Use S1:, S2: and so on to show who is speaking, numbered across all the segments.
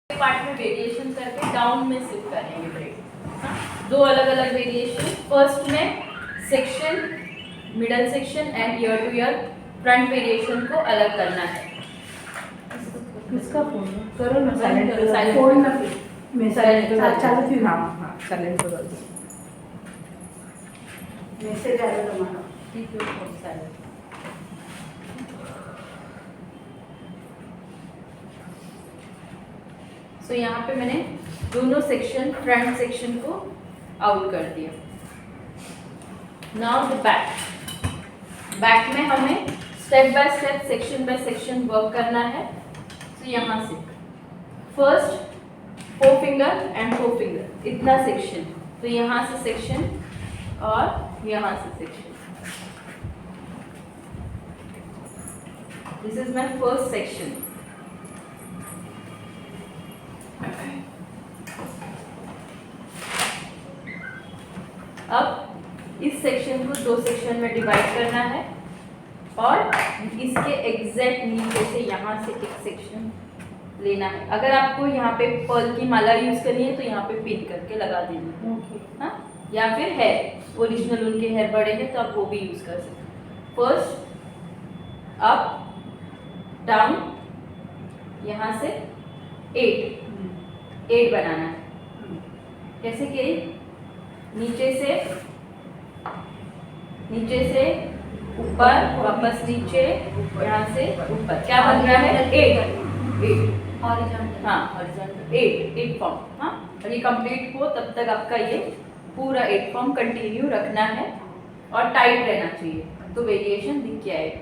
S1: Part में variation करके down में शिफ्ट करेंगे ब्रेड। दो अलग अलग वेरिएशन, फर्स्ट में section, middle section and year two year front variation को अलग करना है।
S2: किसका फोन करो ना,
S1: साइलेंट करो, साइलेंट
S2: फोन ना मैं
S1: साइलेंट करो।
S2: चालू थी। हाँ साइलेंट करो, मैसेज आया तुम्हारा।
S1: ठीक है, फोन साइलेंट। सो यहाँ पे मैंने दोनों सेक्शन, फ्रंट सेक्शन को आउट कर दिया। नाउ द बैक में हमें step by step, section by section work करना है। तो यहाँ से फर्स्ट 4 फिंगर एंड 4 फिंगर, इतना सेक्शन। तो यहाँ से सेक्शन और यहाँ से section. This is my first section. अब इस सेक्शन को 2 सेक्शन में डिवाइड करना है और इसके एग्जैक्ट नीचे से यहाँ से एक सेक्शन लेना है। अगर आपको यहाँ पे पर्ल की माला यूज करनी है तो यहाँ पे पिन करके लगा देना है। हाँ, या फिर हेयर, ओरिजिनल उनके हेयर बड़े हैं तो आप वो भी यूज कर सकते हैं। फर्स्ट अप डाउन, यहाँ से 8 बनाना है। कैसे करें? नीचे से ऊपर, वापस नीचे, यहाँ से ऊपर। क्या बन रहा है? 8 हॉरिजॉन्टल। हाँ, हॉरिजॉन्टल 8 फॉर्म। हाँ, और ये कंप्लीट हो तब तक आपका ये पूरा 8 फॉर्म कंटिन्यू रखना है और टाइट रहना चाहिए, तो वेरिएशन दिख के आएगा।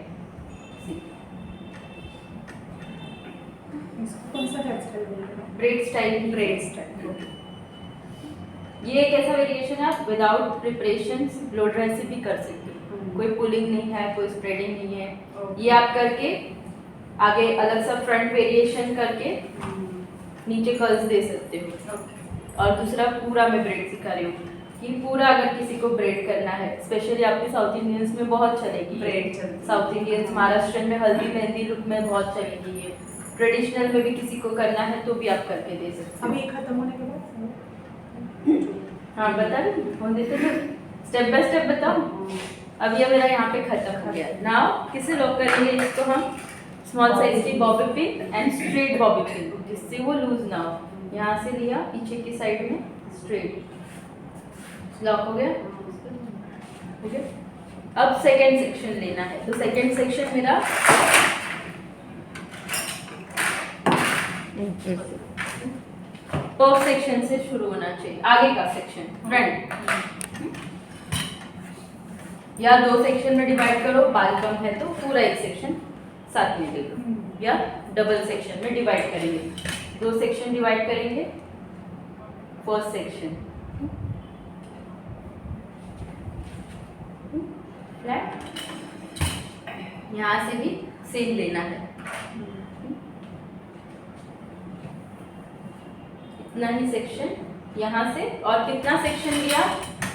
S2: कौन सा हेयर स्टाइल बोल रहे हो?
S1: Bread style. ये एक ऐसा वेरिएशन है, आप विदाउट प्रिपरेशन ब्लो ड्राई से भी कर सकते हो। कोई पुलिंग नहीं है, कोई स्प्रेडिंग नहीं है। ये आप करके आगे अलग सा फ्रंट वेरिएशन करके नीचे कर्ल्स दे सकते हो। और दूसरा पूरा मैं ब्रेड सिखा रही हूँ कि पूरा अगर किसी को ब्रेड करना है, स्पेशली आपके साउथ इंडियंस में बहुत चलेगी ब्रेड। साउथ इंडियंस, महाराष्ट्र में हल्दी मेहंदी लुक में बहुत चलेगी ये। ट्रेडिशनल में भी किसी को करना है तो भी आप करके दे सकते हो।
S2: अभी खत्म होने के बाद
S1: हाँ बता रही फोन देते थे, स्टेप बाय स्टेप बताओ। अब ये मेरा यहाँ पे खत्म हो गया। नाउ किसे लॉक करेंगे इसको हम? स्मॉल साइज की bobby pin and straight bobby pin, जिससे वो लूज ना हो। यहाँ से लिया, पीछे की साइड में स्ट्रेट लॉक हो गया। ओके, अब सेकेंड सेक्शन लेना है। तो सेकेंड सेक्शन मेरा टॉप सेक्शन से शुरू होना चाहिए, आगे का सेक्शन फ्रंट। या 2 सेक्शन में डिवाइड करो, बाल कम है तो पूरा एक सेक्शन साथ में ले लो, या डबल सेक्शन में डिवाइड करेंगे। 2 सेक्शन डिवाइड करेंगे। फर्स्ट सेक्शन फ्लैट, यहाँ से भी सेम लेना है, इतना ही सेक्शन यहाँ से। और कितना सेक्शन लिया?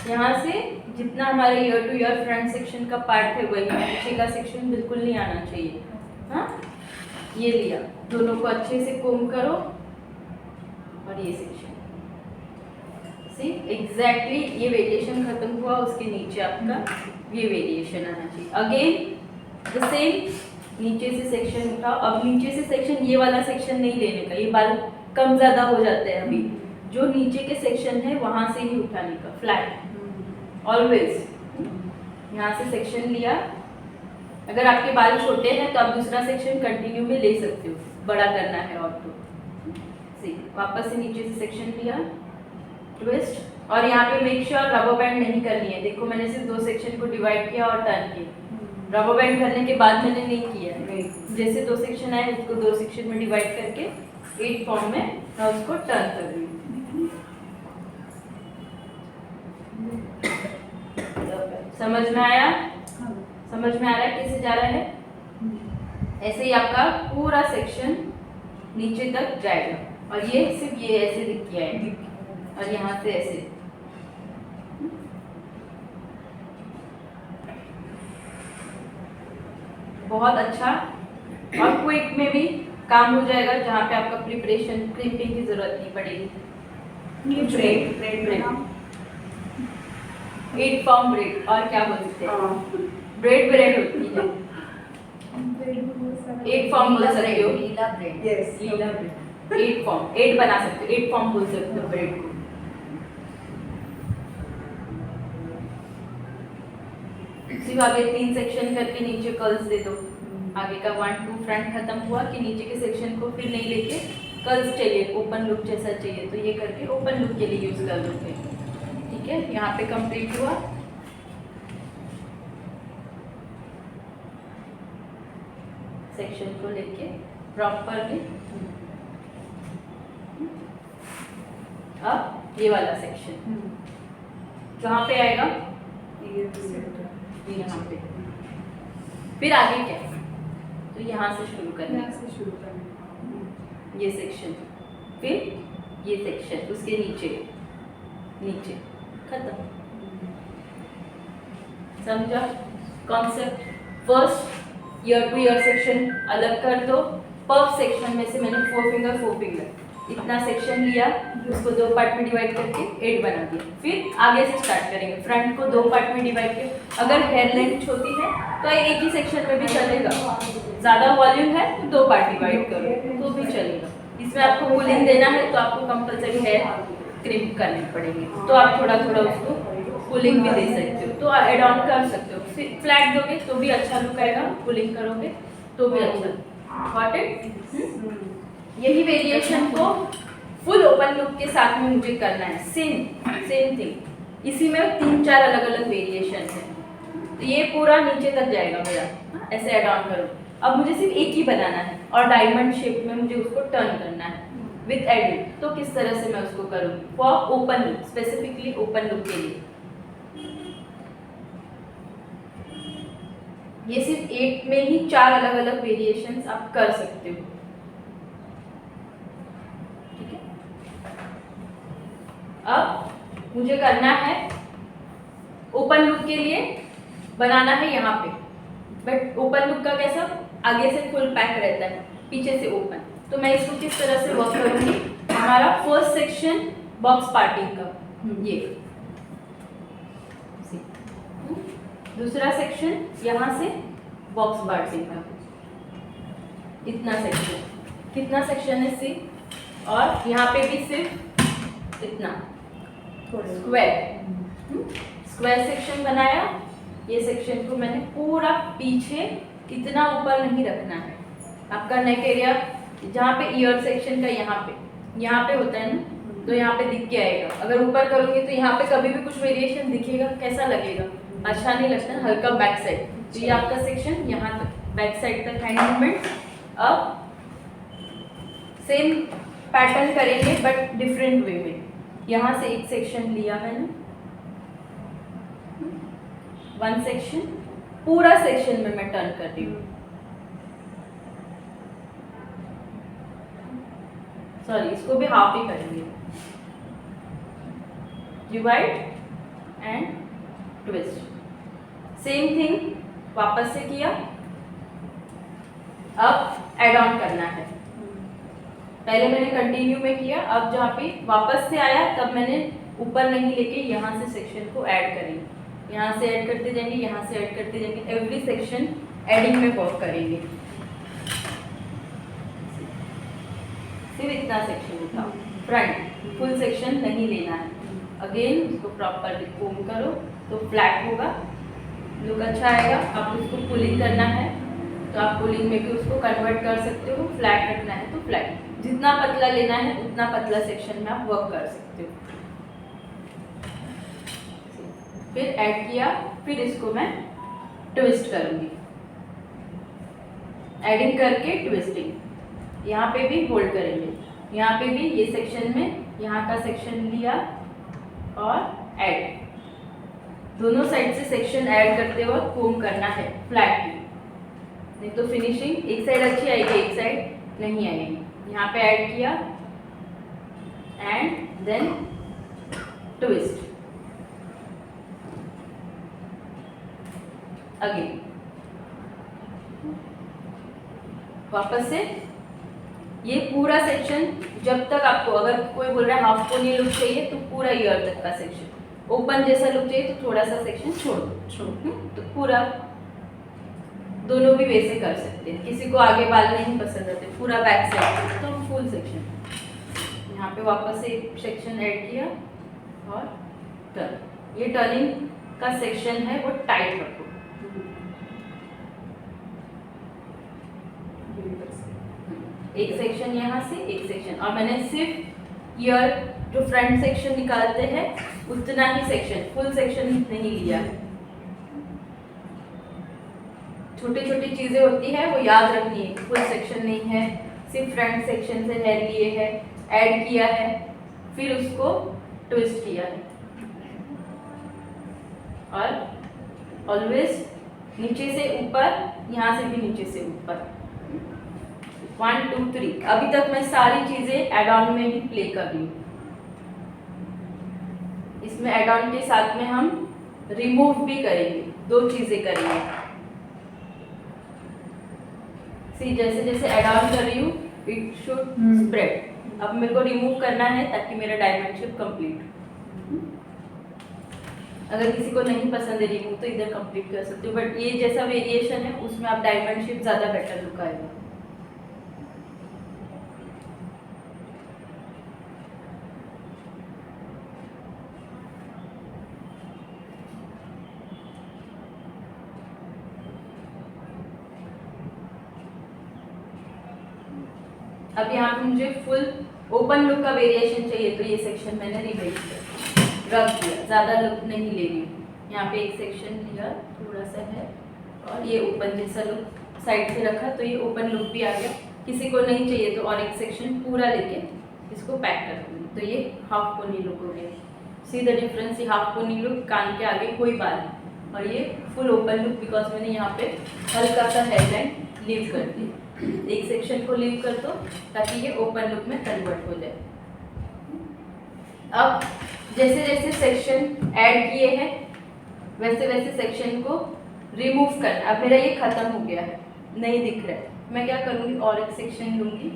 S1: यहाँ से जितना हमारे year two year front section का पार्ट है वही, पीछे का सेक्शन बिल्कुल नहीं आना चाहिए। हाँ, ये लिया, दोनों को अच्छे से कोम करो और ये सेक्शन सी एग्जैक्टली ये वेरिएशन खत्म हुआ, उसके नीचे आपका ये वेरिएशन आना चाहिए। अगेन द सेम, नीचे से सेक्शन उठाओ। अब नीचे से सेक्शन, ये वाला सेक्शन नहीं लेने का, ये बाल कम ज़्यादा हो जाते हैं। अभी जो नीचे के सेक्शन है वहाँ से ही उठाने का, फ्लैट ऑलवेज। यहाँ से सेक्शन लिया। अगर आपके बाल छोटे हैं तो आप दूसरा सेक्शन कंटिन्यू में ले सकते हो, बड़ा करना है और तो सी वापस से नीचे से सेक्शन लिया, ट्विस्ट। और यहाँ पे मेक श्योर रबर बैंड नहीं करनी है। देखो मैंने सिर्फ 2 सेक्शन को डिवाइड किया और टर्न किया। रबर बैंड करने के बाद मैंने नहीं किया। जैसे 2 सेक्शन आए उसको 2 सेक्शन में डिवाइड करके 8 फॉर्म में मैं उसको टर्न कर रही हूँ। समझ में आया? समझ में आ रहा है कैसे जा रहा है? ऐसे ही आपका पूरा सेक्शन नीचे तक जाएगा। और ये सिर्फ ये ऐसे दिख गया है, और यहाँ से ऐसे। बहुत अच्छा। और क्विक में भी काम हो जाएगा, जहाँ पे आपका प्रिपरेशन क्रिम्पिंग की जरूरत नहीं पड़ेगी।
S2: ब्रेड ब्रेड बनाओ।
S1: 8 फॉर्म ब्रेड, और क्या बोलते हैं,
S2: हाँ
S1: ब्रेड ब्रेड होती है।
S2: ब्रेड में बहुत सारा
S1: 8 फॉर्म बोल सकते हो,
S3: लीला ब्रेड।
S2: यस
S1: लीला ब्रेड। 8 फॉर्म, 8 बना सकते हो, 8 फॉर्म बोल सकते हो ब्रेड को। सिर्फ आगे 3 सेक्शन करके नीचे कर्ल्स दे दो। आगे का 1 2 फ्रंट खत्म हुआ कि नीचे के सेक्शन को फिर नहीं लेके कर्ल्स चाहिए, ओपन लुक जैसा चाहिए, तो ये करके ओपन लुक के लिए यूज कर दोगे। ठीक है, यहाँ पे कंप्लीट हुआ। सेक्शन को लेके प्रॉपरली। अब ये वाला सेक्शन कहाँ पे आएगा,
S2: ये
S1: यहाँ पे। फिर आगे क्या, तो यहाँ से शुरू करना
S2: यहाँ
S1: है,
S2: से शुरू करना।
S1: ये सेक्शन, फिर ये सेक्शन, उसके नीचे नीचे खत्म। समझा concept. First year two year section अलग कर दो। पफ सेक्शन में से मैंने 4 फिंगर इतना सेक्शन लिया, उसको 2 पार्ट में डिवाइड करके 8 बना दिया। फिर आगे से स्टार्ट करेंगे, फ्रंट को 2 पार्ट में डिवाइड कर। अगर हेयर लेंथ छोटी है तो एक ही सेक्शन में भी चलेगा, ज़्यादा वॉल्यूम है तो 2 पार्ट डिवाइड करो तो भी चलेगा। इसमें आपको कूलिंग देना है तो आपको कंपलसरी हेयर क्रिम्प करने पड़ेंगे, तो आप थोड़ा थोड़ा उसको कूलिंग भी दे सकते हो, तो एड ऑन कर सकते हो। फिर फ्लैट दोगे तो भी अच्छा लुक आएगा, कूलिंग करोगे तो भी अच्छा। Got it? यही वेरिएशन को फुल ओपन लुक के साथ में मुझे करना है, सेम थिंग। इसी में 3-4 अलग अलग वेरिएशन है, तो ये पूरा नीचे तक जाएगा मेरा। ऐसे ऐड ऑन करो। अब मुझे सिर्फ एक ही बनाना है और डायमंड शेप में मुझे उसको टर्न करना है विथ एडिट। तो किस तरह से मैं उसको करूँगी for open look, specifically open look के लिए। ये सिर्फ 8 में ही 4 अलग अलग वेरिएशंस आप कर सकते हो। ठीक है, अब मुझे करना है ओपन लुक के लिए बनाना है यहाँ पे, बट ओपन लुक का कैसा, आगे से फुल पैक रहता है, पीछे से ओपन। तो मैं इसको किस तरह से वर्क करूँगी, हमारा फर्स्ट सेक्शन बॉक्स पार्टिंग का, ये दूसरा सेक्शन यहाँ से बॉक्स पार्टिंग का, इतना सेक्शन, कितना सेक्शन है सिर्फ, और यहाँ पे भी सिर्फ इतना स्क्वायर सेक्शन बनाया। ये सेक्शन को मैंने पूरा पीछे, इतना ऊपर नहीं रखना है। आपका नेक एरिया जहाँ पे ईयर सेक्शन का यहाँ पे होता है ना, तो यहाँ पे दिख के आएगा। अगर ऊपर करोगे तो यहाँ पे कभी भी कुछ वेरिएशन दिखेगा, कैसा लगेगा, अच्छा नहीं लगता, हल्का बैक साइड। तो ये आपका सेक्शन यहाँ तक, बैक साइड तक हैंड मूवमेंट। अब सेम पैटर्न करेंगे बट डिफरेंट वे में। यहाँ से एक सेक्शन लिया मैंने, 1 सेक्शन, पूरा सेक्शन में मैं टर्न कर रही हूँ। सॉरी, इसको भी हाफ ही करेंगे, divide and twist. Same thing वापस से किया। अब एड ऑन करना है, पहले मैंने कंटिन्यू में किया, अब जहाँ पे वापस से आया तब मैंने ऊपर नहीं लेके यहाँ से सेक्शन को ऐड करेंगे, यहाँ से ऐड करते जाएंगे, यहाँ से ऐड करते जाएंगे, एवरी सेक्शन एडिंग में वर्क करेंगे। सिर्फ इतना सेक्शन उठाओ, फ्रंट फुल सेक्शन नहीं लेना है। अगेन उसको प्रॉपरली कोम करो तो फ्लैट होगा, लुक अच्छा आएगा। आप उसको पुलिंग करना है तो आप पुलिंग में भी उसको कन्वर्ट कर सकते हो, फ्लैट रखना है तो फ्लैट, जितना पतला लेना है उतना पतला सेक्शन में आप वर्क कर सकते हो। फिर ऐड किया, फिर इसको मैं ट्विस्ट करूंगी, एडिंग करके ट्विस्टिंग। यहाँ पे भी होल्ड करेंगे, यहाँ पे भी ये सेक्शन में यहाँ का सेक्शन लिया और ऐड, दोनों साइड से सेक्शन ऐड करते वक्त कोम करना है फ्लैट में, नहीं तो फिनिशिंग एक साइड अच्छी आएगी, एक साइड नहीं आएगी। यहाँ पे ऐड किया एंड देन ट्विस्ट अगेन, वापस से ये पूरा सेक्शन जब तक आपको, अगर कोई बोल रहा है हाफ पोनी लुक चाहिए तो पूरा ईयर तक का सेक्शन, ओपन जैसा लुक चाहिए तो थोड़ा सा सेक्शन छोड़ दो, तो पूरा दोनों भी वैसे कर सकते हैं। किसी को आगे बाल नहीं पसंद आते, पूरा बैक साइड तो फुल सेक्शन, यहाँ पे वापस से एक सेक्शन ऐड किया और टर्न। ये टर्निंग का सेक्शन है वो टाइट रखो, एक सेक्शन यहाँ से एक सेक्शन, और मैंने सिर्फ ईयर जो फ्रंट सेक्शन निकालते हैं उतना ही सेक्शन, फुल सेक्शन नहीं लिया है। छोटी छोटी चीजें होती है वो याद रखनी है, फुल सेक्शन नहीं है, सिर्फ फ्रंट सेक्शन से हेयर लिए है, ऐड किया है, फिर उसको ट्विस्ट किया है। और ऑलवेज नीचे से ऊपर, यहाँ से भी नीचे से ऊपर, 1 2 3। अभी तक मैं सारी चीजें एड ऑन में ही प्ले कर रही हूँ। इसमें एड ऑन के साथ में हम रिमूव भी करेंगे, 2 चीजें करेंगे। सी जैसे जैसे एड ऑन कर रही हूँ इट शुड स्प्रेड। अब मेरे को रिमूव करना है ताकि मेरा डायमंड शेप कंप्लीट। अगर किसी को नहीं पसंद है रिमूव तो इधर कंप्लीट कर सकते हो, बट ये जैसा वेरिएशन है उसमें आप डायमंड शेप ज़्यादा बेटर लुक आएगा। अब यहाँ पे मुझे फुल ओपन लुक का वेरिएशन चाहिए, तो ये सेक्शन मैंने रिवाइज रख दिया, ज़्यादा लुक नहीं ले रही हूँ। यहाँ पे एक सेक्शन लिया थोड़ा सा है, और ये ओपन जैसा लुक साइड से रखा, तो ये ओपन लुक भी आ गया। किसी को नहीं चाहिए तो और एक सेक्शन पूरा लेके इसको पैक कर दूँगी, तो ये हाफ पोनी लुक हो गया। सी द डिफरेंस, ये हाफ पोनी लुक, कान के आगे कोई बाल नहीं, और ये फुल ओपन लुक बिकॉज मैंने यहाँ पे हल्का सा हेयरलाइन लीव कर दी। एक सेक्शन को लीव कर दो ताकि ये ओपन लुक में कन्वर्ट हो जाए। अब जैसे जैसे सेक्शन ऐड किए हैं वैसे वैसे सेक्शन को रिमूव करना। अब मेरा ये खत्म हो गया है, नहीं दिख रहा है, मैं क्या करूँगी और एक सेक्शन लूँगी,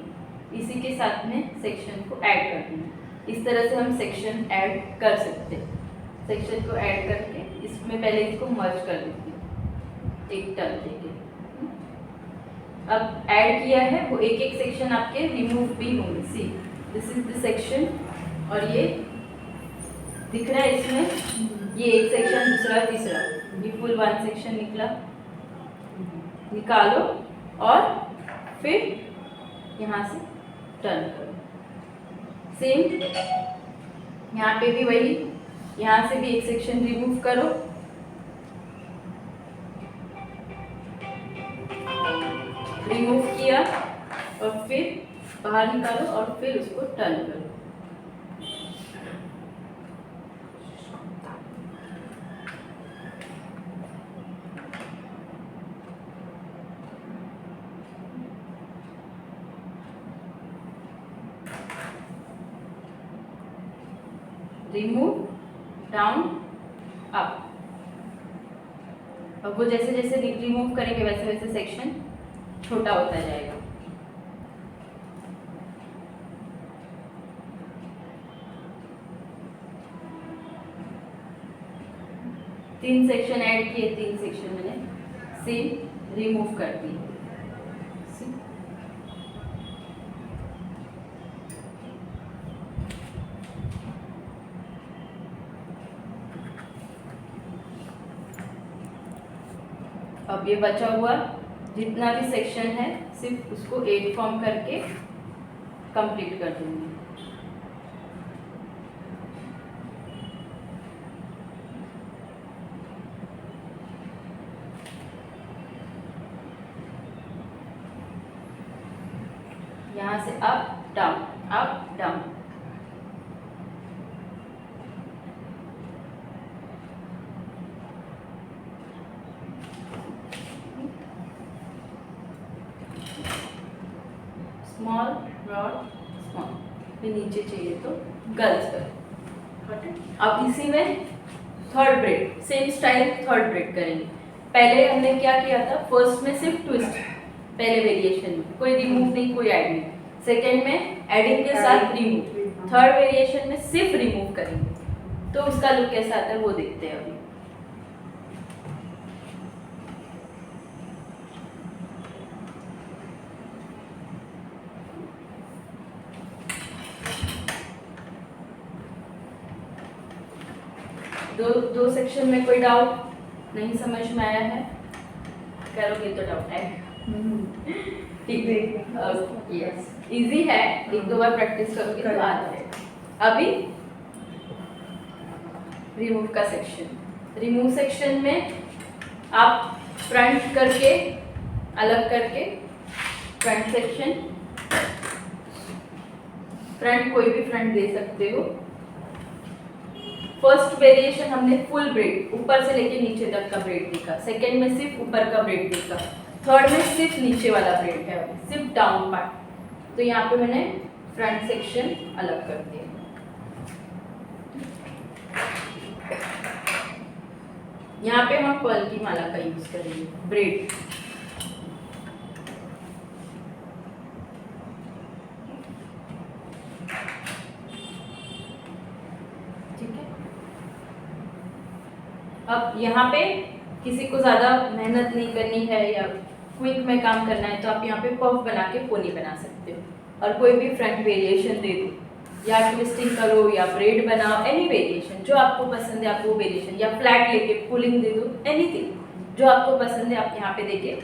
S1: इसी के साथ में सेक्शन को ऐड कर दूँगी। इस तरह से हम सेक्शन ऐड कर सकते हैं। सेक्शन को ऐड करके इसमें पहले इसको मर्ज कर देती हूँ एक टर्न देके। अब ऐड किया है वो एक एक सेक्शन आपके रिमूव भी होंगे। See this is the section, और ये दिख रहा है इसमें, ये एक सेक्शन, दूसरा, तीसरा, ये फुल 1 सेक्शन निकला। निकालो और फिर यहाँ से टर्न करो। सेम यहाँ पे भी वही, यहाँ से भी एक सेक्शन रिमूव करो, रिमूव किया और फिर बाहर निकालो और फिर उसको टर्न करो। Remove, down, up. और वो जैसे जैसे रिमूव करेंगे वैसे वैसे सेक्शन छोटा होता जाएगा। तीन सेक्शन ऐड किए, 3 सेक्शन मैंने सेम रिमूव कर दिए। अब ये बचा हुआ जितना भी सेक्शन है सिर्फ उसको 8 फॉर्म करके कंप्लीट कर दूंगी। यहाँ से up down, up down. Small, broad, small. फिर नीचे चाहिए तो गर्ल्स कर। अब इसी में third braid, same style third braid करेंगे। पहले हमने क्या किया था, फर्स्ट में सिर्फ ट्विस्ट, पहले वेरिएशन में कोई रिमूव नहीं, कोई ऐड नहीं। सेकेंड में एडिंग के साथ रिमूव, थर्ड वेरिएशन में सिर्फ रिमूव करेंगे। तो उसका लुक कैसा आता है वो देखते हैं अभी। दो सेक्शन में कोई डाउट नहीं समझ में आया है? करोगे तो डाउट है, ठीक है? यस, इजी है, एक दो बार प्रैक्टिस करोगे तो आ जाएगा। अभी रिमूव का सेक्शन, रिमूव सेक्शन में आप फ्रंट करके अलग करके फ्रंट सेक्शन, फ्रंट कोई भी फ्रंट दे सकते हो। फर्स्ट वेरिएशन हमने फुल ब्रेड ऊपर से लेके नीचे तक का ब्रेड देखा, सेकेंड में सिर्फ ऊपर का ब्रेड देखा, थर्ड में सिर्फ नीचे वाला ब्रेड है, सिर्फ डाउन पार्ट। तो यहाँ पे मैंने फ्रंट सेक्शन अलग कर दिया। यहाँ पे हम पर्ल की माला का यूज करेंगे, ब्रेड। ठीक है, अब यहाँ पे किसी को ज़्यादा मेहनत नहीं करनी है या क्विक में काम करना है तो आप यहाँ पे पफ बना के पोनी बना सकते हो और कोई भी फ्रंट वेरिएशन दे दो, या ट्विस्टिंग करो या ब्रेड बनाओ, एनी वेरिएशन जो आपको पसंद है आप वो वेरिएशन, या फ्लैट लेके पुलिंग दे दो, एनीथिंग जो आपको पसंद है आप यहाँ पे देखिए।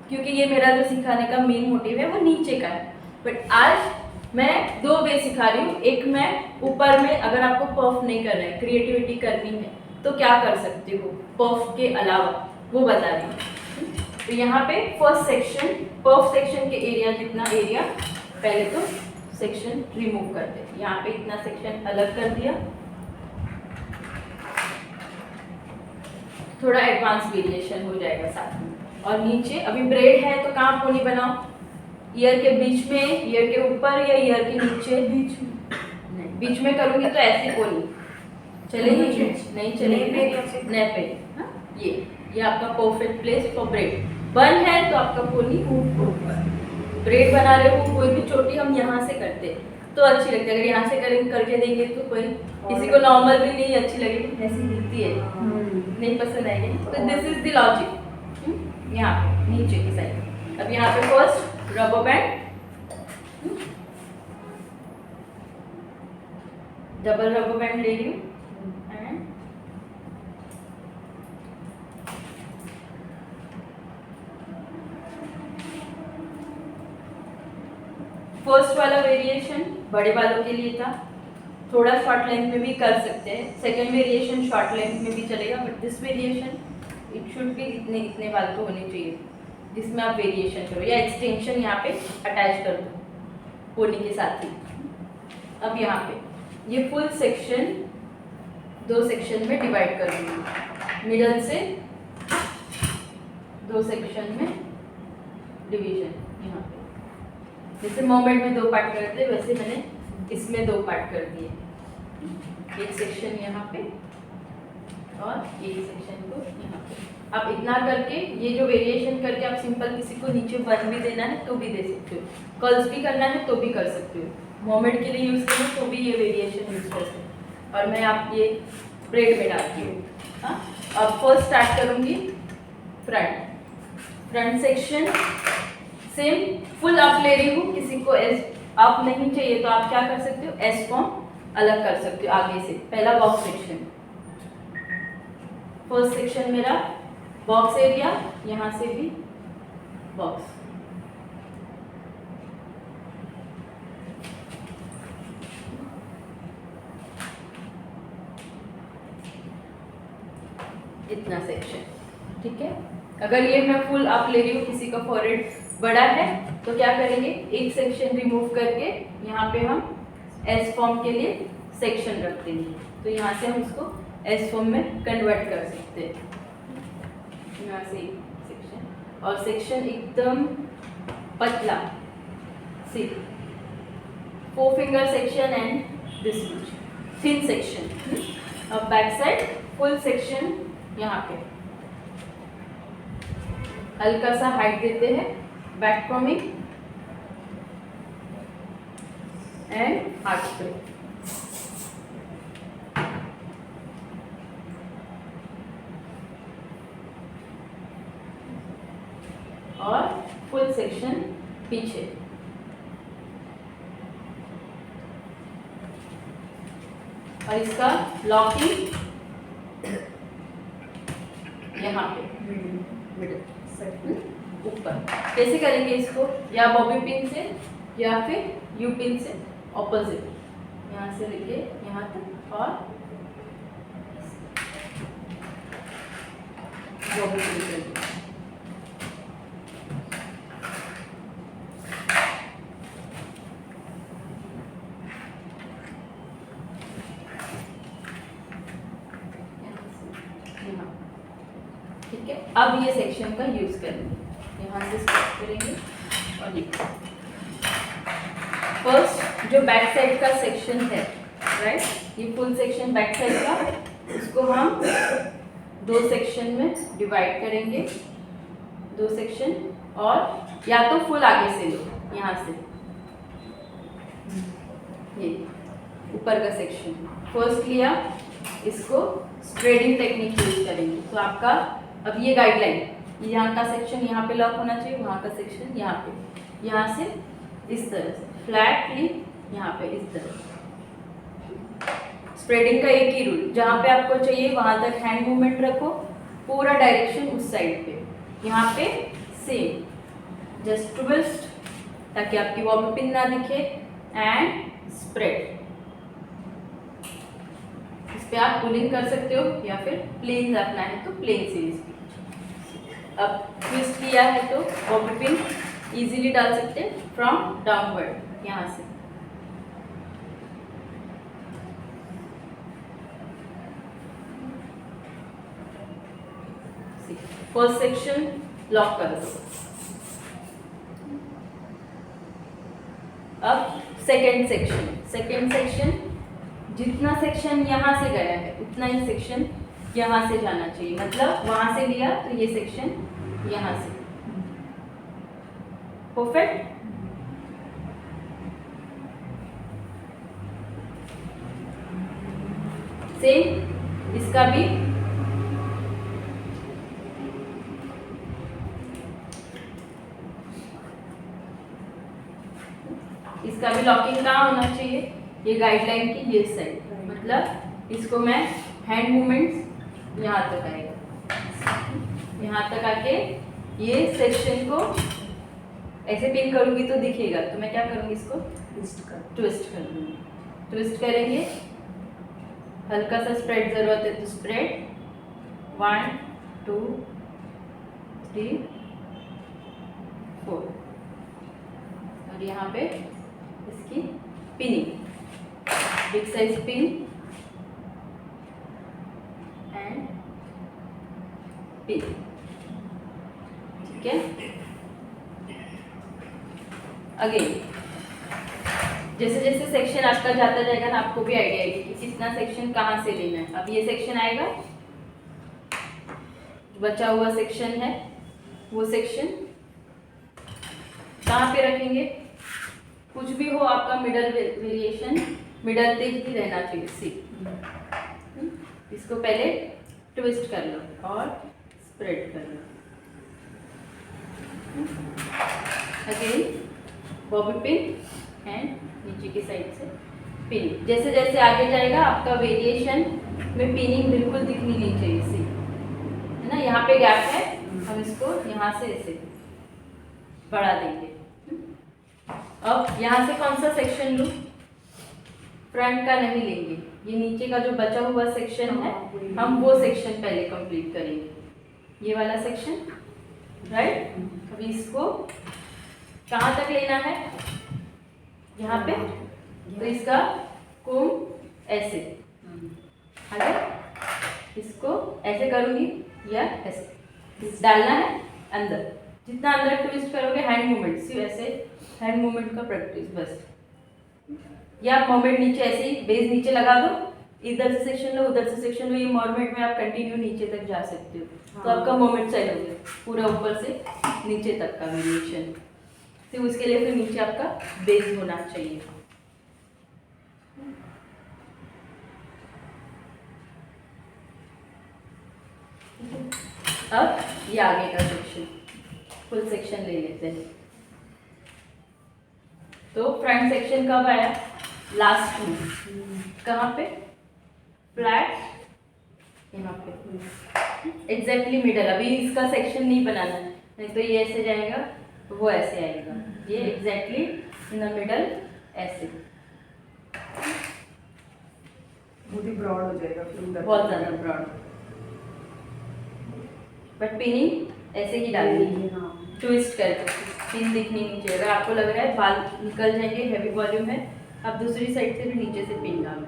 S1: क्योंकि ये मेरा जो सिखाने का मेन मोटिव है वो नीचे का है, बट आज मैं दो वे सिखा रही हूँ। एक मैं ऊपर में, अगर आपको पफ नहीं करना है, क्रिएटिविटी करनी है तो क्या कर सकते हो पफ के अलावा, वो बता रही हूँ। तो यहाँ पे फर्स्ट सेक्शन, पफ सेक्शन के एरिया जितना एरिया, पहले तो सेक्शन रिमूव कर दे। यहाँ पे इतना सेक्शन अलग कर दिया, थोड़ा एडवांस वेरिएशन हो जाएगा साथ में। और नीचे अभी ब्रेड है तो कहाँ पोनी बनाओ, ईयर के बीच में, ईयर के ऊपर या ईयर के नीचे? बीच में नहीं, बीच में करूँगी तो ऐसे पोनी चलेगी, नहीं चलेगी, नेपे। ये आपका परफेक्ट प्लेस फॉर ब्रेड। बन है तो आपका पोनी ऊपर, ब्रेड बना रहे हो कोई भी चोटी हम यहाँ से करते तो अच्छी लगती है, अगर यहाँ से करेंगे करके देंगे तो कोई किसी को नॉर्मल भी नहीं अच्छी लगेगी, ऐसी दिखती है, नहीं पसंद आएगी। तो दिस इज द लॉजिक। यहाँ पे नीचे की साइड, अब यहाँ पे first rubber band, double rubber band ले रही हूँ, फर्स्ट वाला वेरिएशन बड़े बालों के लिए था, थोड़ा शॉर्ट लेंथ में भी कर सकते हैं। सेकेंड वेरिएशन शॉर्ट लेंथ में भी चलेगा, but this variation it should भी इतने इतने बाल तो होने चाहिए जिसमें आप वेरिएशन करो, या एक्सटेंशन यहाँ पे अटैच कर दो पोनी के साथ ही। अब यहाँ पे ये फुल सेक्शन दो सेक्शन में डिवाइड कर दूँगी, मिडल से दो सेक्शन में डिवीजन। यहाँ पे जैसे मोमेंट में दो पार्ट करते हैं वैसे मैंने इसमें दो पार्ट कर दिए, एक सेक्शन यहाँ पे और एक सेक्शन को यहाँ पे। आप इतना करके ये जो वेरिएशन करके आप सिंपल किसी को नीचे बन भी देना है तो भी दे सकते हो, कर्ल्स भी करना है तो भी कर सकते हो, मोमेंट के लिए यूज़ करो तो भी ये वेरिएशन यूज़ कर सकते हो। और मैं आप ये ब्रेड में डालती हूँ। हाँ, अब फर्स्ट स्टार्ट करूँगी front section same full up ले रही हूँ, किसी को एस अप नहीं चाहिए तो आप क्या कर सकते हो, एस फॉर्म अलग कर सकते हो आगे से। पहला बॉक्स सेक्शन, फर्स्ट सेक्शन मेरा बॉक्स एरिया, यहाँ से भी बॉक्स, इतना सेक्शन। ठीक है, अगर ये मैं फुल अप ले रही हूँ, किसी का फॉरहेड बड़ा है तो क्या करेंगे, एक सेक्शन रिमूव करके यहाँ पे हम एस फॉर्म के लिए सेक्शन रख देंगे, तो यहाँ से हम इसको एस फॉर्म में कन्वर्ट कर सकते हैं। यहाँ से सेक्शन, और सेक्शन एकदम पतला, सी 4 finger section and this much thin section. अब बैक साइड फुल सेक्शन, यहाँ पे हल्का सा हाइट देते हैं, back combing, and heart spray. और फुल सेक्शन पीछे। और इसका लॉकिंग यहाँ पे मिडिल ऊपर। कैसे करेंगे इसको? या बॉबी पिन से या फिर यू पिन से ऑपोजिट, यहाँ से लेके यहाँ तक और बॉबी पिन से। ठीक है, अब ये सेक्शन का यूज करेंगे। यहाँ से स्टार्ट करेंगे और लिखेंगे। फर्स्ट जो बैक साइड का सेक्शन है, राइट, ये फुल सेक्शन बैक साइड का, उसको हम दो सेक्शन में डिवाइड करेंगे। दो सेक्शन, और या तो फुल आगे से लो, यहाँ से ये ऊपर का सेक्शन फर्स्ट लिया, इसको स्प्रेडिंग टेक्निक यूज करेंगे। तो आपका अब ये गाइडलाइन, यहाँ का सेक्शन यहाँ पे लॉक होना चाहिए, वहाँ का सेक्शन यहाँ पे, यहाँ से इस तरह से फ्लैटली, यहाँ पे इस तरह। स्प्रेडिंग का एक ही रूल, जहाँ पे आपको चाहिए वहाँ तक हैंड मूवमेंट रखो, पूरा डायरेक्शन उस साइड पे। यहाँ पे सेम, जस्ट ट्विस्ट ताकि आपकी बॉबी पिन ना दिखे, एंड स्प्रेड। इस पे आप पुलिंग कर सकते हो या फिर प्लेन रखना है तो प्लेन सीरीज। अब ट्विस्ट किया है तो बॉबी पिन इजीली डाल सकते हैं फ्रॉम डाउनवर्ड, यहाँ से। फर्स्ट सेक्शन लॉक कर दो। अब सेकेंड सेक्शन जितना सेक्शन यहाँ से गया है उतना ही सेक्शन यहाँ से जाना चाहिए। मतलब वहां से लिया तो ये सेक्शन यहाँ से। परफेक्ट। सेम इसका भी लॉकिंग कहाँ होना चाहिए? ये गाइडलाइन की ये साइड, मतलब इसको मैं हैंड मूवमेंट्स यहाँ तक आएगा, यहाँ तक आके ये सेक्शन को ऐसे पिन करूंगी तो दिखेगा, तो मैं क्या करूंगी, इसको ट्विस्ट कर दूंगी। ट्विस्ट करेंगे, हल्का सा स्प्रेड जरूरत है तो स्प्रेड, 1 2 3 4, और यहाँ पे इसकी pinning, big size pin and pin. ठीक है, अगेन जैसे जैसे सेक्शन आपका जाता जाएगा ना, आपको भी आइडिया आएगी कि कितना सेक्शन कहाँ से लेना है। अब ये सेक्शन आएगा, बचा हुआ सेक्शन है, वो सेक्शन कहाँ पे रखेंगे? कुछ भी हो आपका मिडल वेरिएशन, मिडल तक ही रहना चाहिए। सी, इसको पहले ट्विस्ट कर लो और स्प्रेड कर लो। अगेन बॉबी पिन एंड नीचे की साइड से पिनिंग। जैसे जैसे आगे जाएगा आपका वेरिएशन में पिनिंग बिल्कुल दिखनी नहीं चाहिए। सी है ना, यहाँ पे गैप है, हम इसको यहाँ से ऐसे बढ़ा देंगे। अब यहाँ से कौन सा सेक्शन लूँ? फ्रंट का नहीं लेंगे, ये नीचे का जो बचा हुआ सेक्शन है हम वो सेक्शन पहले कंप्लीट करेंगे, ये वाला सेक्शन, राइट। अभी इसको कहाँ तक लेना है? यहाँ पे, तो इसका कोम ऐसे, अगर इसको ऐसे करूँगी या ऐसे डालना है अंदर, जितना अंदर ट्विस्ट करोगे हैंड मूवमेंट, सिर्फ ऐसे हैंड मूवमेंट का प्रैक्टिस बस। या मोमेंट नीचे ऐसे ही बेस नीचे लगा दो, इधर से सेक्शन लो उधर से सेक्शन लो, ये मोमेंट में आप कंटिन्यू नीचे तक जा सकते हो। तो आपका मोमेंट सही हो गया, पूरा ऊपर से नीचे तक का वेरिएशन। फिर उसके लिए फिर नीचे आपका बेस होना चाहिए। अब ये आगे का सेक्शन, फुल सेक्शन ले लेते हैं। तो फ्रंट सेक्शन कब आया? लास्ट में। कहाँ पे? फ्लैट यहाँ पे, एग्जैक्टली मिडल। अभी इसका सेक्शन नहीं बनाना है, नहीं तो ये ऐसे जाएगा, वो ऐसे आएगा। ये एग्जैक्टली इन द मिडल ऐसे,
S2: बहुत ही ब्रॉड हो जाएगा फिर,
S1: बहुत ज़्यादा ब्रॉड। बट पिनिंग ऐसे ही डालनी है,
S2: हाँ।
S1: ट्विस्ट करके, पिन दिखनी नहीं चाहिए। अगर आपको लग रहा है बाल निकल जाएंगे, हैवी वॉल्यूम है, आप दूसरी साइड से भी नीचे से पिन डालो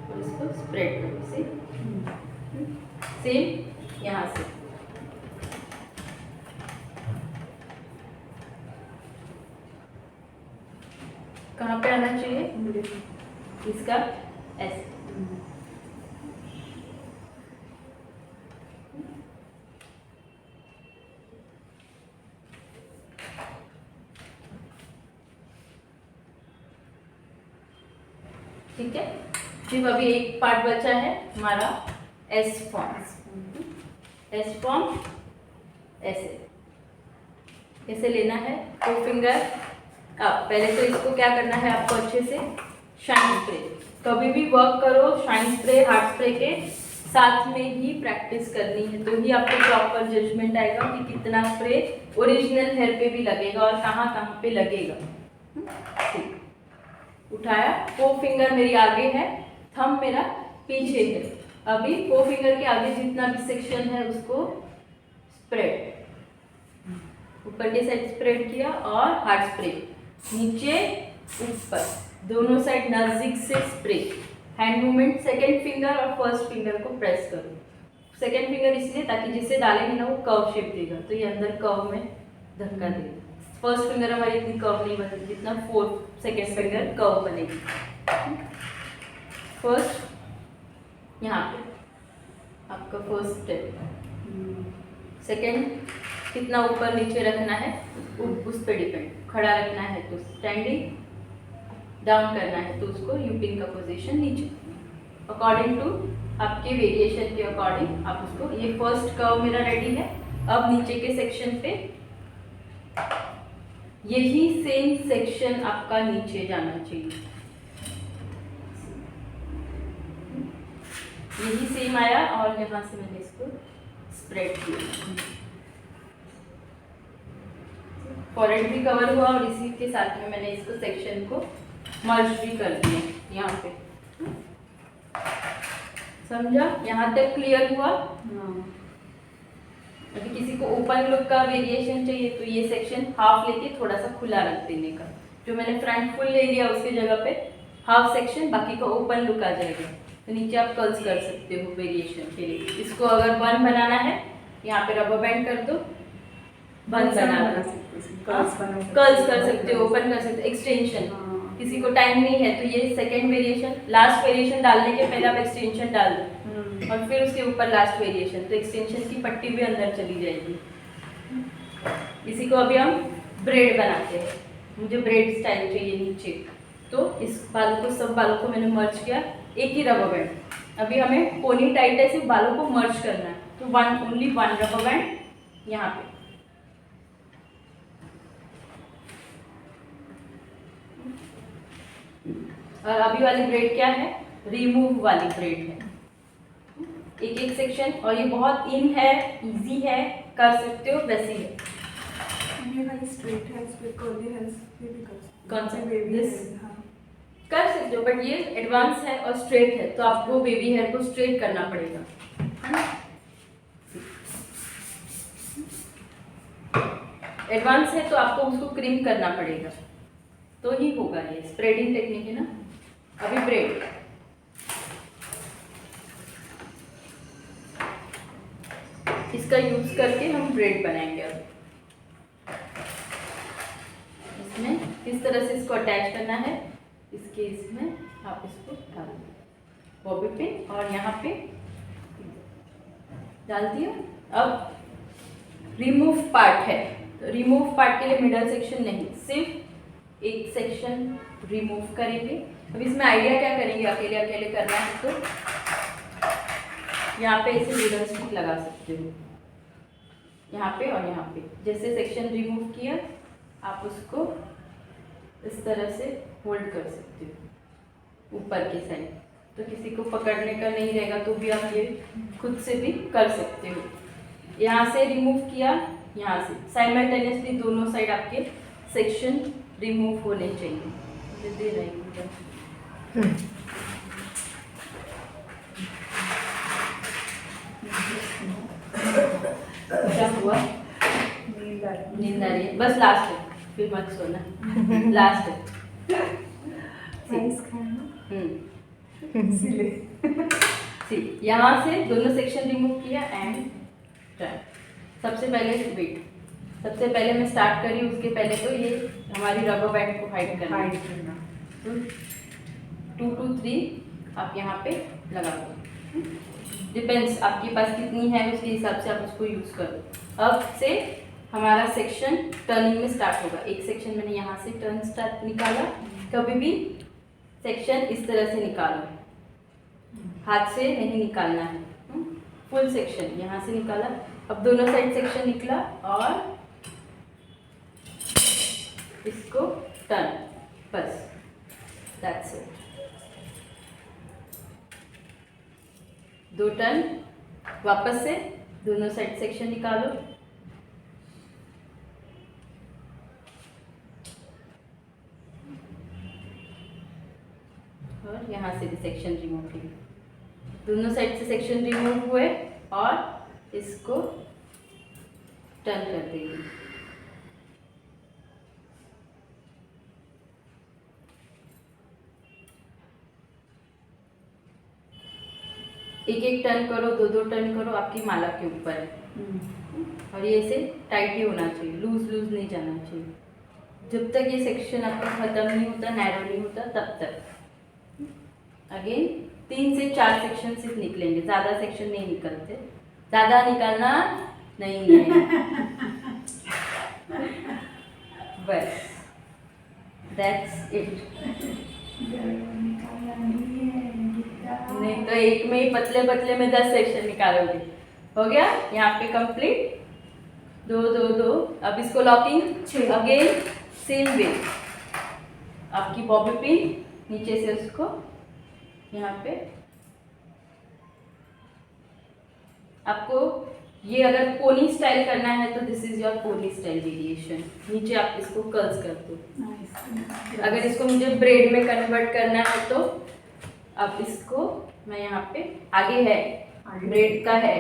S1: और इसको स्प्रेड करो। सेम यहाँ से, कहाँ पे आना चाहिए? इसका ऐसे। ठीक है, सिर्फ अभी एक पार्ट बचा है हमारा एस फॉर्म। एस फॉर्म ऐसे कैसे लेना है? दो फिंगर। अब पहले तो इसको क्या करना है आपको, अच्छे से शाइन स्प्रे। कभी भी वर्क करो शाइन स्प्रे हार्ड स्प्रे के साथ में ही प्रैक्टिस करनी है, तो ही आपको प्रॉपर जजमेंट आएगा कि कितना स्प्रे ओरिजिनल हेयर पे भी लगेगा और कहाँ कहाँ पे लगेगा। ठीक, उठाया, 4 फिंगर मेरी आगे है, थंब मेरा पीछे है। अभी 4 फिंगर के आगे जितना भी सेक्शन है उसको स्प्रेड, ऊपर के साइड स्प्रेड किया और हार्ड स्प्रे, नीचे ऊपर दोनों साइड नजदीक से spray. Hand movement second finger और फर्स्ट फिंगर को प्रेस करो। सेकेंड फिंगर इसलिए ताकि जिससे डालेंगे ना वो कर्व शेप देगा, तो ये अंदर कर्व में धक्का देगा। फर्स्ट फिंगर हमारी इतनी कर्व नहीं बनेगी जितना सेकेंड फिंगर कर्व बनेगी। फर्स्ट यहाँ पे आपका फर्स्ट स्टेप। सेकेंड कितना ऊपर नीचे रखना है उस पे डिपेंड, खड़ा रखना है तो स्टैंडिंग, डाउन करना है तो उसको यूपिन का पोजीशन नीचे, अकॉर्डिंग टू आपके वेरिएशन के अकॉर्डिंग आप उसको। ये फर्स्ट कर्व मेरा रेडी है। अब नीचे के सेक्शन पे यही सेम सेक्शन आपका नीचे जाना चाहिए, यही सेम आया और यहाँ से मैंने इसको स्प्रेड किया। फॉरहेड भी कवर हुआ और इसी के साथ में मैंने इसको सेक्शन को मर्ज भी कर दिया यहाँ पे। समझा? यहाँ तक क्लियर हुआ? अभी किसी को ओपन लुक का वेरिएशन चाहिए तो ये सेक्शन हाफ लेके थोड़ा सा खुला रख देने का। जो मैंने फ्रंट फुल ले लिया उसके जगह पे हाफ सेक्शन, बाकी का ओपन लुक आ जाएगा। तो नीचे आप कर्ल्स कर सकते हो वेरिएशन के लिए। इसको अगर बन बनाना है यहाँ पे रबर बैंड कर दो, बन बना सकते हो, कर्ल्स कर सकते हो, ओपन कर सकते हो, एक्सटेंशन। किसी को टाइम नहीं है तो ये सेकेंड वेरिएशन, लास्ट वेरिएशन डालने के पहले आप एक्सटेंशन डाल दो और फिर उसके ऊपर लास्ट वेरिएशन, तो एक्सटेंशन की पट्टी भी अंदर चली जाएगी। इसी को अभी हम ब्रेड बनाते हैं। मुझे ब्रेड स्टाइल चाहिए नीचे, तो इस बालों को, सब बालों को मैंने मर्ज किया, एक ही रबर बैंड। अभी हमें पोनी टाइट है, सिर्फ बालों को मर्ज करना है, तो ओनली वन रबर बैंड यहाँ पे। और अभी वाली ब्रेड क्या है? रिमूव वाली ब्रेड है। एक एक सेक्शन, और ये बहुत इन है, इजी है, कर सकते हो, वैसे ही है।
S2: ये वाली स्ट्रेट है, इस पे कर्ली है, ये भी कर सकते हो।
S1: कौन सा?
S2: Baby
S1: This?
S2: है, हाँ।
S1: कर सकते हो, बट ये एडवांस है और स्ट्रेट है, तो आपको बेबी हेयर को स्ट्रेट करना पड़ेगा, है ना? एडवांस है तो आपको उसको क्रीम करना पड़ेगा, तो ही होगा। ये स्प्रेडिंग टेक्निक है ना। अभी ब्रेड, इसका यूज करके हम ब्रेड बनाएंगे। अब इसमें किस तरह से इसको अटैच करना है, इसके इसमें आप इसको डाल दो, बॉबी पिन, और यहाँ पे डाल दिया। अब रिमूव पार्ट है, तो रिमूव पार्ट के लिए मिडल सेक्शन नहीं, सिर्फ एक सेक्शन रिमूव करेंगे। अब इसमें आइडिया क्या करेंगे, अकेले अकेले करना है तो यहाँ पे ऐसे मिडल स्टिक लगा सकते हो, यहाँ पे और यहाँ पे। जैसे सेक्शन रिमूव किया आप उसको इस तरह से होल्ड कर सकते हो ऊपर की साइड, तो किसी को पकड़ने का नहीं रहेगा तो भी आप ये खुद से भी कर सकते हो। यहाँ से रिमूव किया, यहाँ से साइमल्टेनियसली दोनों साइड आपके सेक्शन रिमूव होने चाहिए। मुझे दे रही हूँ क्या हुआ? नींद आ रही है, बस लास्ट है, फिर मत सोना, लास्ट है। यहाँ से दोनों सेक्शन रिमूव किया एंड टर्न। सबसे पहले वेट, सबसे पहले मैं स्टार्ट करी, उसके पहले तो ये हमारी रबर बैंड को हाइड करना। 2 to 3 आप यहाँ पे लगा दो, डिपेंड्स आपके पास कितनी है उसके हिसाब से आप उसको यूज़ करो। अब से हमारा सेक्शन टर्निंग में स्टार्ट होगा। एक सेक्शन मैंने यहाँ से टर्न स्टार्ट निकाला, कभी भी सेक्शन इस तरह से निकालो, हाथ से नहीं निकालना है। फुल सेक्शन यहाँ से निकाला, अब दोनों साइड सेक्शन निकला और इसको टर्न, बस दैट्स इट। 2 टर्न, वापस से दोनों साइड सेक्शन निकालो, और यहाँ से भी सेक्शन रिमूव किया। दोनों साइड से सेक्शन रिमूव हुए और इसको टर्न कर देंगे। एक एक टर्न करो, 2 टर्न करो, आपकी माला के ऊपर है। और ये ऐसे टाइट ही होना चाहिए, लूज लूज नहीं जाना चाहिए। जब तक ये सेक्शन आपका खत्म नहीं होता, नैरो नहीं होता, तब तक। अगेन 3 से 4 सेक्शन सिर्फ निकलेंगे, ज़्यादा सेक्शन नहीं निकलते, ज़्यादा निकालना नहीं है। बस दैट्स इट। नहीं तो एक में ही पतले पतले में 10 सेक्शन निकालोगे। हो गया यहाँ पे कंप्लीट। 2 2 2। अब इसको लॉकिंग अगेन सेम वे, आपकी बॉबी पिन नीचे से उसको यहाँ पे, आपको ये अगर पोनी स्टाइल करना है तो this is your pony style variation. नीचे आप इसको कर्ल्स कर दो। अगर इसको मुझे ब्रेड में कन्वर्ट करना है तो अब इसको मैं यहाँ पे आगे है, ब्रेड का है,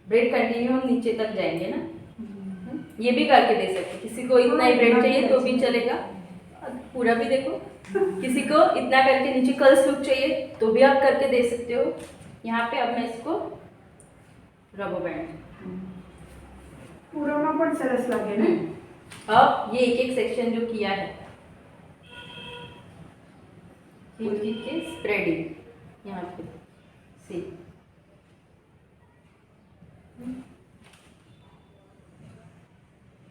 S1: ब्रेड कंटिन्यू हम नीचे तक जाएंगे ना। ये भी करके दे सकते, किसी को इतना ही ब्रेड चाहिए तो भी चलेगा, पूरा भी देखो। किसी को इतना करके नीचे कर्ल्स लुक चाहिए तो भी आप करके दे सकते हो। यहाँ पे अब मैं इसको रबर बैंड
S2: पूरा पण सरस लागे ना।
S1: अब ये एक एक सेक्शन जो किया है के स्प्रेडिंग यहाँ पे सी,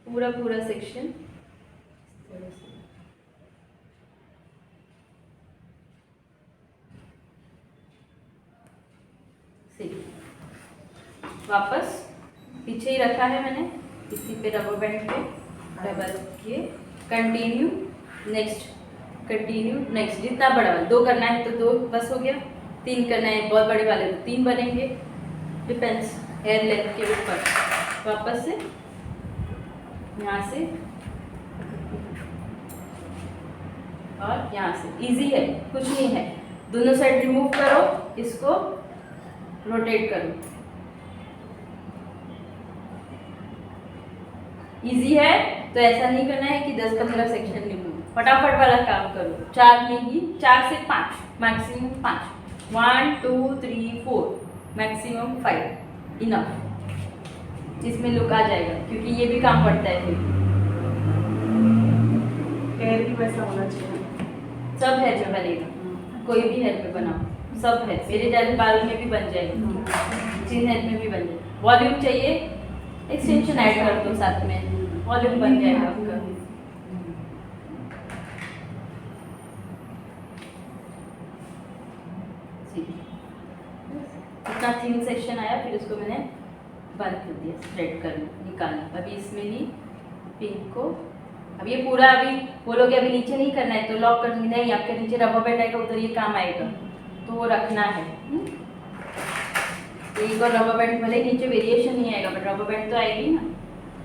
S1: पूरा पूरा सेक्शन वापस पीछे ही रखा है मैंने, इसी पे रबर बैंड पे डबल किए, कंटिन्यू नेक्स्ट, कंटिन्यू नेक्स्ट। जितना बड़ा वाला 2 करना है तो 2 बस हो गया, 3 करना है बहुत बड़े वाले तो 3 बनेंगे, डिपेंड्स हेयर लेंथ के ऊपर। वापस से यहाँ से और यहाँ से, इजी है, कुछ नहीं है। दोनों साइड रिमूव करो, इसको रोटेट करो, इजी है। तो ऐसा नहीं करना है कि 10-15 सेक्शन रिमूव, फटाफट वाला काम करो। 4 में ही 4 से 5, मैक्सिमम 5, 1 2 3 4, मैक्सिमम 5 इनफ। इसमें लुक आ जाएगा क्योंकि ये भी काम पड़ता है। फिर
S2: हेयर भी वैसा होना चाहिए,
S1: सब हेयर में बनेगा, कोई भी हेयर में बनाओ, सब है। मेरे जैसे बाल में भी बन जाएगी, चिन हेयर में भी बन जाएगी। वॉल्यूम चाहिए, एक्सटेंशन ऐड कर दो साथ में, वॉल्यूम बन जाएगा आपका। इतना थिन सेक्शन आया, फिर उसको मैंने बंद कर दिया, स्प्रेड करना, निकालना। अभी इसमें ही पिंक को, अब ये पूरा अभी बोलोगे अभी नीचे नहीं करना है तो लॉक कर देंगे, नहीं आपके नीचे रबर बैंड आएगा, उधर ये काम आएगा, तो वो रखना है। एक और रबर बैंड, भले नीचे वेरिएशन नहीं आएगा बट रबर बैंड तो आएगी ना,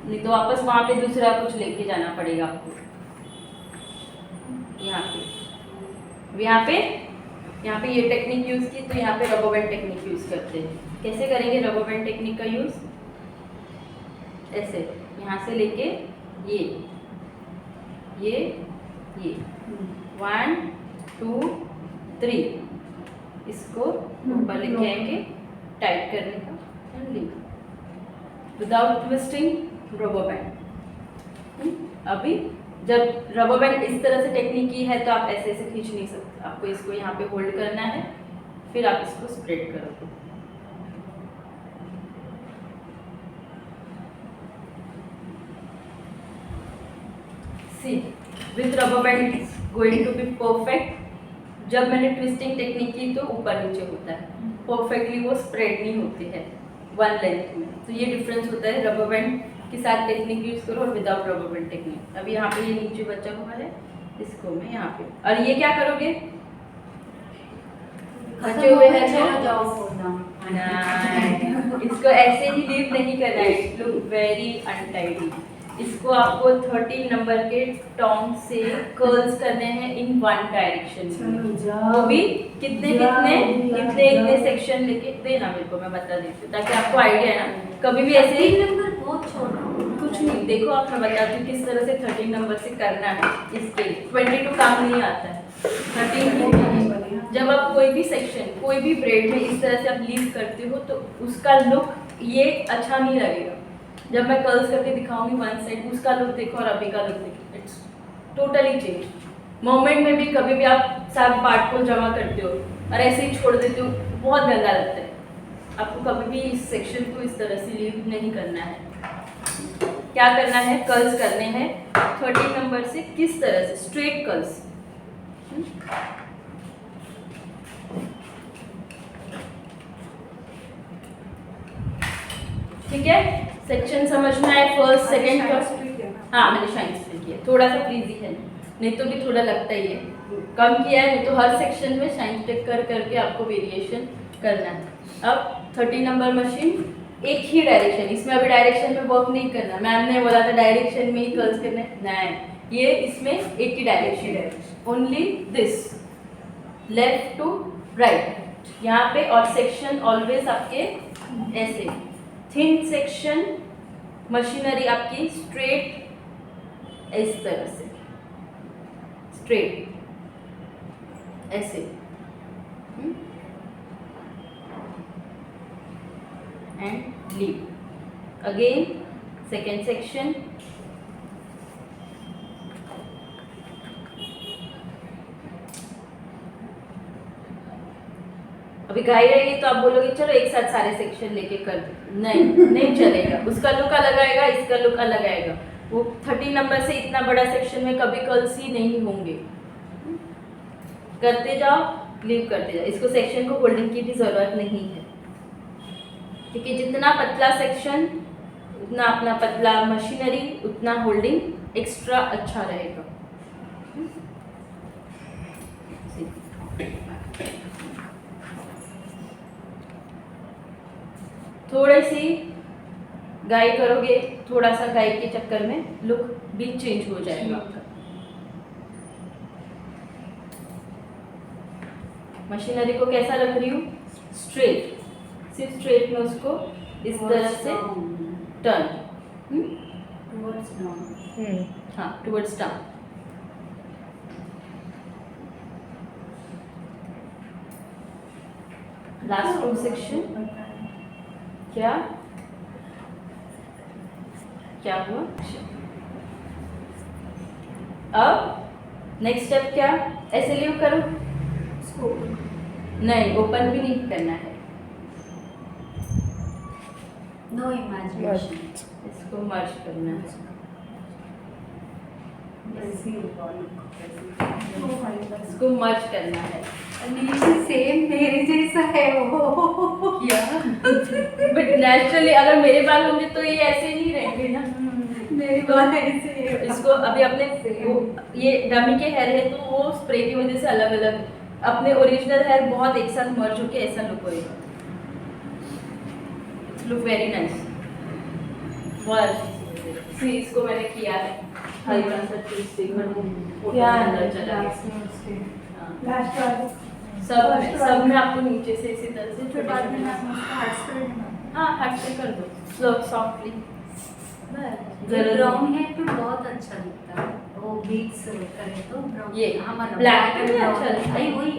S1: नहीं तो वापस वहाँ पे दूसरा कुछ लेके जाना पड़ेगा आपको। यहाँ पे ये टेक्निक यूज़ की, तो यहाँ पे रबर बैंड टेक्निक यूज़ करते हैं। कैसे करेंगे रबर बैंड टेक्निक का यूज़? ऐसे यहाँ से लेके ये 1 2 3 इसको ऊपर लेके आएंगे, टाइट करने का, and leave without twisting rubber band. अभी जब रबर बैंड इस तरह से टेक्निक की है तो आप ऐसे ऐसे खींच नहीं सकते, आपको इसको यहाँ पे होल्ड करना है, फिर आप इसको स्प्रेड करोगे। See with rubber band it's going to be perfect. जब मैंने ट्विस्टिंग टेक्निक की तो ऊपर नीचे होता है, परफेक्टली वो स्प्रेड नहीं होती है वन लेंथ में। तो ये डिफरेंस होता है रबर बैंड के साथ टेक्निक यूज करो और विदाउट रबर बैंड टेक्निक। अभी यहाँ पे ये नीचे बचा हुआ है, इसको मैं यहाँ पे, और ये क्या करोगे, बचे हुए हैं इसको ऐसे ही लीव नहीं करना है, इट लुक वेरी अनटाइडी। इसको आपको 13 नंबर के टोंग से कर्ल्स करने हैं इन वन डायरेक्शन में, वो भी कितने सेक्शन लेके देना मेरे को, मैं बता देती हूँ ताकि आपको आइडिया है ना। कभी भी ऐसे ही
S2: बहुत छोटा,
S1: कुछ नहीं, देखो आप, मैं बताती हूँ किस तरह से 13 नंबर से करना है। इसके 22 काम नहीं आता है, 13 जब आप कोई भी सेक्शन कोई भी ब्रेड में इस तरह से आप लीव करते हो तो उसका लुक ये अच्छा नहीं लगेगा। जब मैं कर्ल्स करके दिखाऊंगी वन साइड, उसका लुक देखो और अभी का लुक देखो, इट्स टोटली चेंज। मोमेंट में भी कभी भी आप साथ पार्ट को जमा करते हो और ऐसे ही छोड़ देते हो, बहुत गंदा लगता है। आपको कभी भी इस सेक्शन को इस तरह से लीव नहीं करना है। क्या करना है, कर्ल्स करने हैं 13 नंबर से, किस तरह से, स्ट्रेट कर्ल्स। ठीक है, सेक्शन समझना है फर्स्ट सेकंड का। हाँ मैंने शाइन स्प्लिट किया, थोड़ा सा फ्रीजी है, नहीं तो भी थोड़ा लगता ही है, कम किया है, नहीं तो हर सेक्शन में शाइन स्प्लिट कर करके आपको वेरिएशन करना है। अब 13 नंबर मशीन एक ही डायरेक्शन, इसमें अभी डायरेक्शन में वर्क नहीं करना, मैम ने बोला था डायरेक्शन में ही कर्ल्स करने, नहीं, ये इसमें एक ही डायरेक्शन है, only this left to right यहाँ पे, और सेक्शन ऑलवेज आपके ऐसे थिन सेक्शन, मशीनरी आपकी स्ट्रेट इस तरह से, स्ट्रेट ऐसे, and leave again second section. अभी गाई रहेगी तो आप बोलोगे चलो एक साथ सारे सेक्शन लेके कर दो, नहीं चलेगा, उसका लुक अलग आएगा, इसका लुक अलग आएगा। वो 13 नंबर से इतना बड़ा सेक्शन में कभी कर्ल्स ही नहीं होंगे। करते जाओ, लीव करते जाओ, इसको सेक्शन को होल्डिंग की भी जरूरत नहीं है, क्योंकि जितना पतला सेक्शन उतना अपना पतला मशीनरी, उतना होल्डिंग एक्स्ट्रा अच्छा रहेगा। थोड़ी सी गाई करोगे, थोड़ा सा गाई के चक्कर में लुक भी चेंज हो जाएगा आपका। मशीनरी को कैसा रख रही हूँ, स्ट्रेट, सिर्फ स्ट्रेट में उसको इस तरह से टर्न, हाँ टुवर्ड्स डाउन। लास्ट 2 सेक्शन क्या हुआ। अब नेक्स्ट स्टेप क्या, ऐसे लीव करो, नहीं ओपन भी नहीं करना है,
S2: नो इमेजिनेशन,
S1: इसको मर्ज करना है, इसको मर्ज करना है।
S2: सेम मेरे जैसा है वो,
S1: बट नेचुरली अगर मेरे बाल होंगे तो ये ऐसे नहीं रहेंगे ना।
S2: मेरी बात ऐसे ही है।
S1: इसको अभी अपने ये डमी के हेयर है तो वो स्प्रे की वजह से अलग अलग, अपने ओरिजिनल हेयर बहुत एक साथ मर्ज होके ऐसा लुक होएगा। It's look very nice. बहुत सी इसको मैंने किया है हल्का सा ट्विस्ट देकर वो फोटो के अंदर चला गया। हाँ। सब में आपको नीचे से इसी तरह से
S2: फिर
S1: छोटे
S2: बाद में
S1: छोटे,
S2: मैं उसका हार्ट स्प्रे देना।
S1: हाँ हाथ से कर दो स्लो सॉफ्टली।
S2: ये ब्राउन है तो बहुत अच्छा दिखता है, वो बीट्स करे तो ब्राउन
S1: ये
S2: हमारा
S1: black पे भी
S2: brown
S1: अच्छा लगता है।
S2: नहीं वही